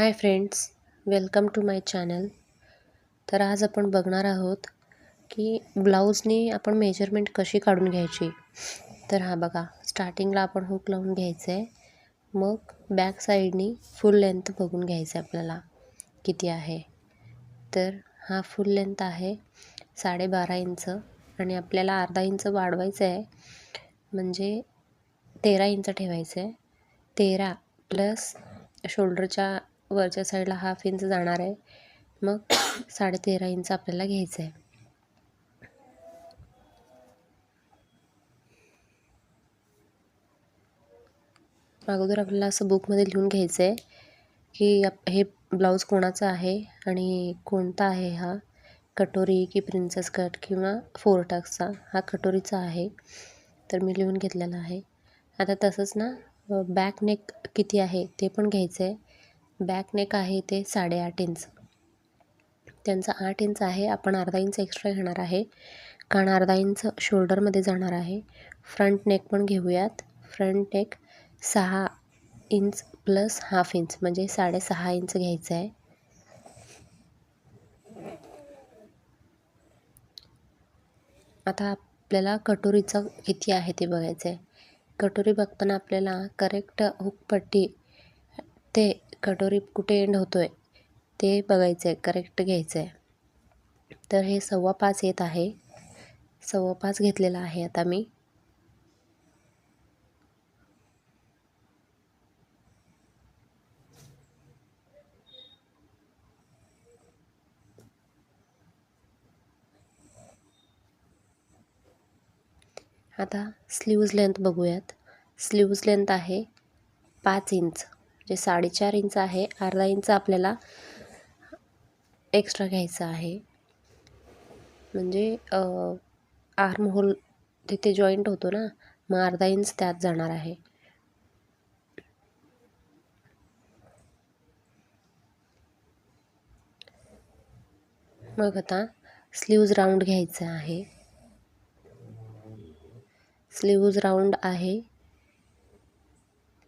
High friends, welcome to my channel. तर आज आपण बघणार आहोत की ब्लाऊजनी आपण मेजरमेंट कशी काढून घ्यायची. तर हा बघा, स्टार्टिंगला आपण हुक लावून घ्यायचं आहे. मग बॅक साईडनी फुल लेंथ बघून घ्यायचं आहे आपल्याला किती आहे. तर हा फुल लेंथ आहे 12.5 इंच आणि आपल्याला अर्धा इंच वाढवायचं आहे, म्हणजे 13 इंच ठेवायचं आहे. 13 प्लस शोल्डरच्या वरच्या साईडला हाफ इंच जाणार आहे, मग 13.5 इंच आपल्याला घ्यायचं आहे. अगोदर आपल्याला असं बुकमध्ये लिहून घ्यायचं आहे की हे ब्लाऊज कोणाचं आहे आणि कोणता आहे. हा कटोरी की प्रिन्सेस कट किंवा 4 टक्सचा. हा कटोरीचा आहे, तर मी लिहून घेतलेला आहे. आता तसंच ना, बॅक नेक किती आहे ते पण घ्यायचं आहे. बॅक नेक आहे ते 8.5 इंच. त्यांचा 8 इंच आहे, आपण अर्धा इंच एक्स्ट्रा घेणार आहे, कारण अर्धा इंच शोल्डरमध्ये जाणार आहे. फ्रंट नेक पण घेऊयात. Front neck 6 inch plus half inch, म्हणजे 6.5 इंच घ्यायचं आहे. आता आपल्याला कटोरीचं किती आहे ते बघायचं आहे. कटोरी बघताना आपल्याला करेक्ट हुकपट्टी ते कटोरी कुठे एंड होतो आहे ते बघायचं आहे, करेक्ट घ्यायचं आहे. तर हे 5.25 येत आहे. 5.25 घेतलेला आहे आता मी. आता स्लीव्ज लेंथ बघूयात. स्लीव्ज लेंथ आहे 5 इंच, म्हणजे 4.5 इंच आहे. अर्धा इंच आपल्याला एक्स्ट्रा घ्यायचं आहे, म्हणजे आर्म होल तिथे जॉईंट होतो ना, मग अर्धा इंच त्यात जाणार आहे. मग आता स्लीव्ज राऊंड घ्यायचं आहे. स्लीव्ज राऊंड आहे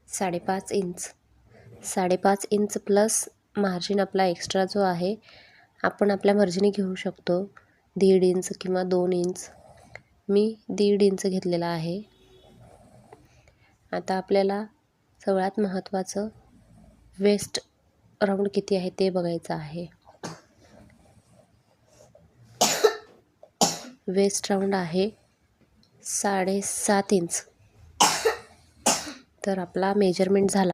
5.5 इंच. 5.5 इंच प्लस मार्जिन आपला एक्स्ट्रा जो आहे, आपण आपल्या मर्जीने घेऊ शकतो. 1.5 इंच किंवा 2 इंच. मी 1.5 इंच घेतलेला आहे. आता आपल्याला सगळ्यात महत्त्वाचं वेस्ट राऊंड किती आहे ते बघायचं आहे. वेस्ट राऊंड आहे 7.5 इंच. तर आपला मेजरमेंट झाला.